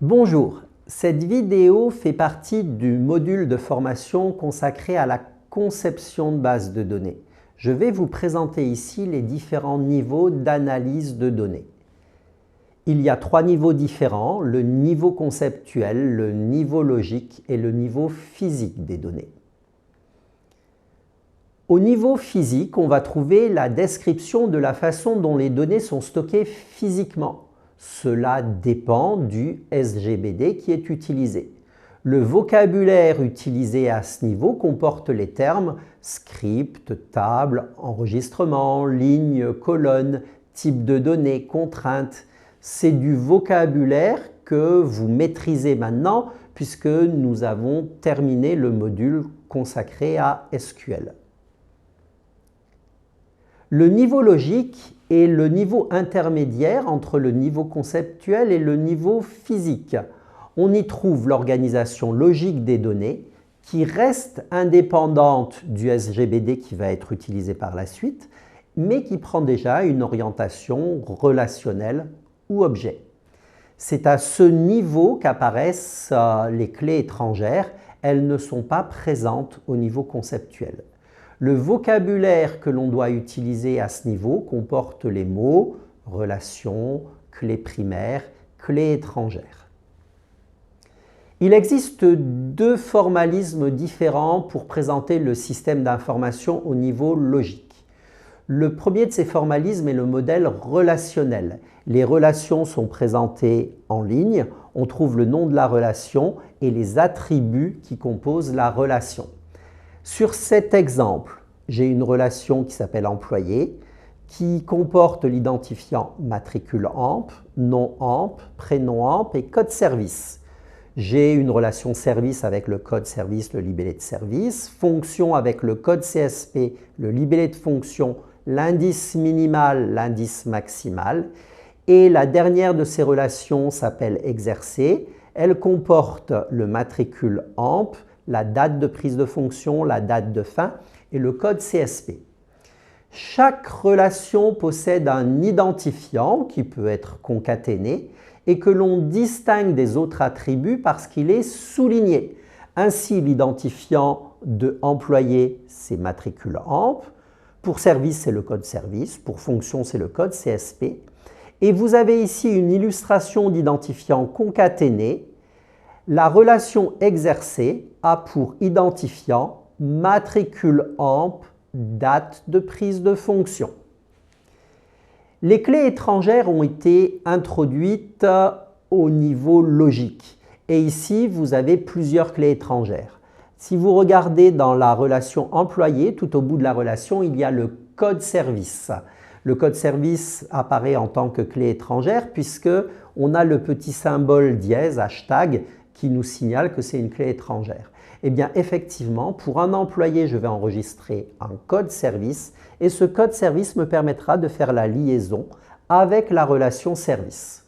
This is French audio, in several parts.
Bonjour, cette vidéo fait partie du module de formation consacré à la conception de bases de données. Je vais vous présenter ici les différents niveaux d'analyse de données. Il y a trois niveaux différents, le niveau conceptuel, le niveau logique et le niveau physique des données. Au niveau physique, on va trouver la description de la façon dont les données sont stockées physiquement. Cela dépend du SGBD qui est utilisé. Le vocabulaire utilisé à ce niveau comporte les termes script, table, enregistrement, ligne, colonne, type de données, contrainte. C'est du vocabulaire que vous maîtrisez maintenant puisque nous avons terminé le module consacré à SQL. Le niveau logique est le niveau intermédiaire entre le niveau conceptuel et le niveau physique. On y trouve l'organisation logique des données qui reste indépendante du SGBD qui va être utilisé par la suite, mais qui prend déjà une orientation relationnelle ou objet. C'est à ce niveau qu'apparaissent les clés étrangères. Elles ne sont pas présentes au niveau conceptuel. Le vocabulaire que l'on doit utiliser à ce niveau comporte les mots, relations, clés primaires, clés étrangères. Il existe deux formalismes différents pour présenter le système d'information au niveau logique. Le premier de ces formalismes est le modèle relationnel. Les relations sont présentées en ligne, on trouve le nom de la relation et les attributs qui composent la relation. Sur cet exemple, j'ai une relation qui s'appelle employé, qui comporte l'identifiant matricule AMP, nom AMP, prénom AMP et code service. J'ai une relation service avec le code service, le libellé de service, fonction avec le code CSP, le libellé de fonction, l'indice minimal, l'indice maximal. Et la dernière de ces relations s'appelle exercer. Elle comporte le matricule AMP, la date de prise de fonction, la date de fin et le code CSP. Chaque relation possède un identifiant qui peut être concaténé et que l'on distingue des autres attributs parce qu'il est souligné. Ainsi, l'identifiant de employé, c'est matricule AMP. Pour service, c'est le code service. Pour fonction, c'est le code CSP. Et vous avez ici une illustration d'identifiant concaténé. La relation exercée a pour identifiant matricule AMP, date de prise de fonction. Les clés étrangères ont été introduites au niveau logique. Et ici, vous avez plusieurs clés étrangères. Si vous regardez dans la relation employé, tout au bout de la relation, il y a le code service. Le code service apparaît en tant que clé étrangère puisque on a le petit symbole dièse, hashtag, qui nous signale que c'est une clé étrangère. Eh bien, effectivement, pour un employé, je vais enregistrer un code service et ce code service me permettra de faire la liaison avec la relation service.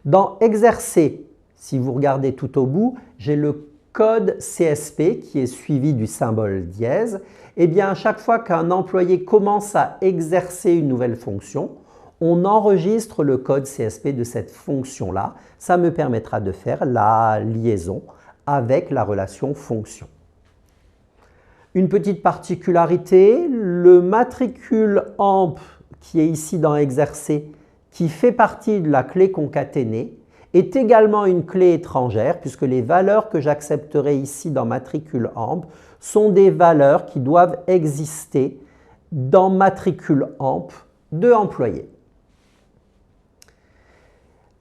Dans exercer, si vous regardez tout au bout, j'ai le code CSP qui est suivi du symbole dièse. Eh bien, à chaque fois qu'un employé commence à exercer une nouvelle fonction, on enregistre le code CSP de cette fonction-là. Ça me permettra de faire la liaison avec la relation fonction. Une petite particularité, le matricule AMP qui est ici dans exercer, qui fait partie de la clé concaténée, est également une clé étrangère puisque les valeurs que j'accepterai ici dans matricule AMP sont des valeurs qui doivent exister dans matricule AMP de employé.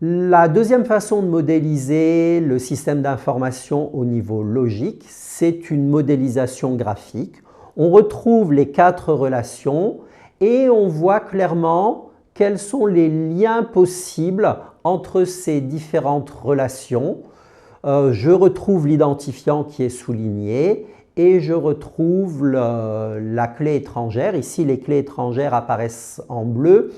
La deuxième façon de modéliser le système d'information au niveau logique, c'est une modélisation graphique. On retrouve les quatre relations et on voit clairement quels sont les liens possibles entre ces différentes relations. Je retrouve l'identifiant qui est souligné et je retrouve la clé étrangère. Ici, les clés étrangères apparaissent en bleu.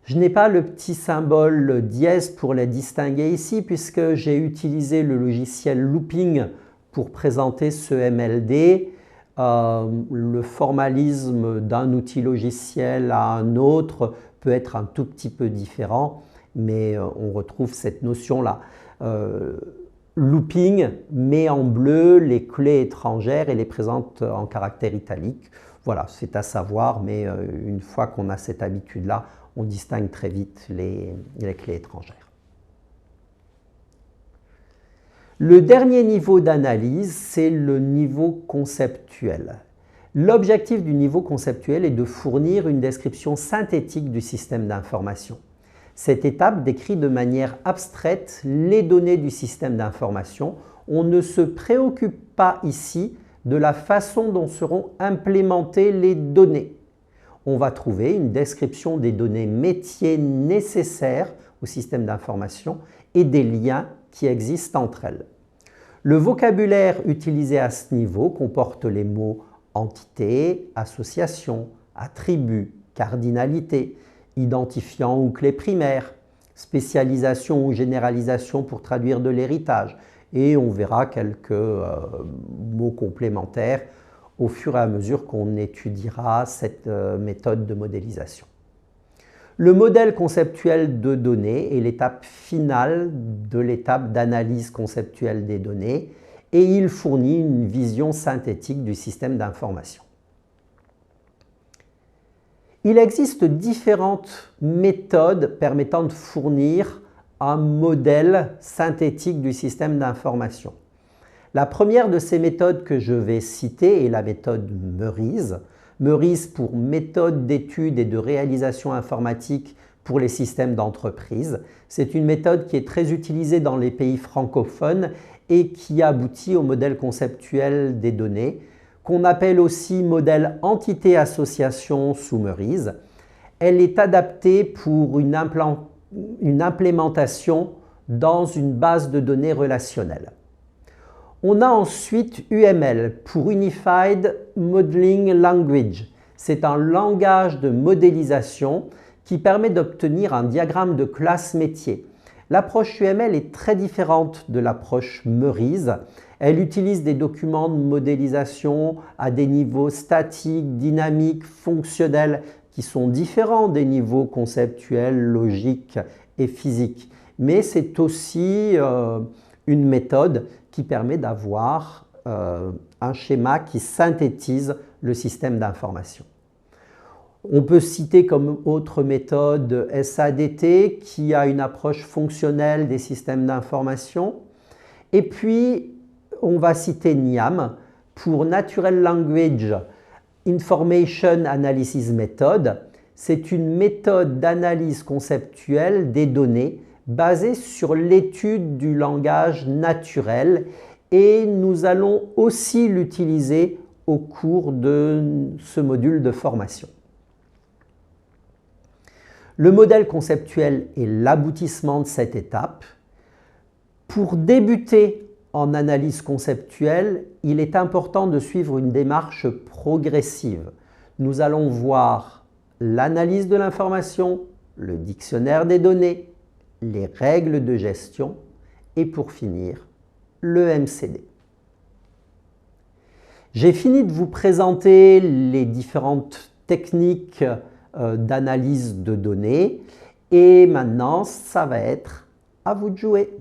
Je n'ai pas le petit symbole dièse pour les distinguer ici puisque j'ai utilisé le logiciel Looping pour présenter ce MLD. Le formalisme d'un outil logiciel à un autre peut être un tout petit peu différent mais on retrouve cette notion-là. Looping met en bleu les clés étrangères et les présente en caractère italique. Voilà, c'est à savoir, mais une fois qu'on a cette habitude-là, on distingue très vite les clés étrangères. Le dernier niveau d'analyse, c'est le niveau conceptuel. L'objectif du niveau conceptuel est de fournir une description synthétique du système d'information. Cette étape décrit de manière abstraite les données du système d'information. On ne se préoccupe pas ici de la façon dont seront implémentées les données. On va trouver une description des données métiers nécessaires au système d'information et des liens qui existent entre elles. Le vocabulaire utilisé à ce niveau comporte les mots entité, association, attribut, cardinalité, identifiant ou clé primaire, spécialisation ou généralisation pour traduire de l'héritage, et on verra quelques mots complémentaires au fur et à mesure qu'on étudiera cette méthode de modélisation. Le modèle conceptuel de données est l'étape finale de l'étape d'analyse conceptuelle des données et il fournit une vision synthétique du système d'information. Il existe différentes méthodes permettant de fournir un modèle synthétique du système d'information. La première de ces méthodes que je vais citer est la méthode Meurize. Meurize pour méthode d'étude et de réalisation informatique pour les systèmes d'entreprise. C'est une méthode qui est très utilisée dans les pays francophones et qui aboutit au modèle conceptuel des données, qu'on appelle aussi modèle entité-association sous Meurize. Elle est adaptée pour une implémentation dans une base de données relationnelle. On a ensuite UML pour Unified Modeling Language. C'est un langage de modélisation qui permet d'obtenir un diagramme de classe métier. L'approche UML est très différente de l'approche Meurize. Elle utilise des documents de modélisation à des niveaux statiques, dynamiques, fonctionnels qui sont différents des niveaux conceptuels, logiques et physiques. Mais c'est aussi une méthode qui permet d'avoir un schéma qui synthétise le système d'information. On peut citer comme autre méthode SADT qui a une approche fonctionnelle des systèmes d'information. Et puis, on va citer NIAM pour Natural Language Information Analysis Method. C'est une méthode d'analyse conceptuelle des données basée sur l'étude du langage naturel et nous allons aussi l'utiliser au cours de ce module de formation. Le modèle conceptuel est l'aboutissement de cette étape. Pour débuter en analyse conceptuelle, il est important de suivre une démarche progressive. Nous allons voir l'analyse de l'information, le dictionnaire des données, les règles de gestion et pour finir, le MCD. J'ai fini de vous présenter les différentes techniques d'analyse de données et maintenant, ça va être à vous de jouer.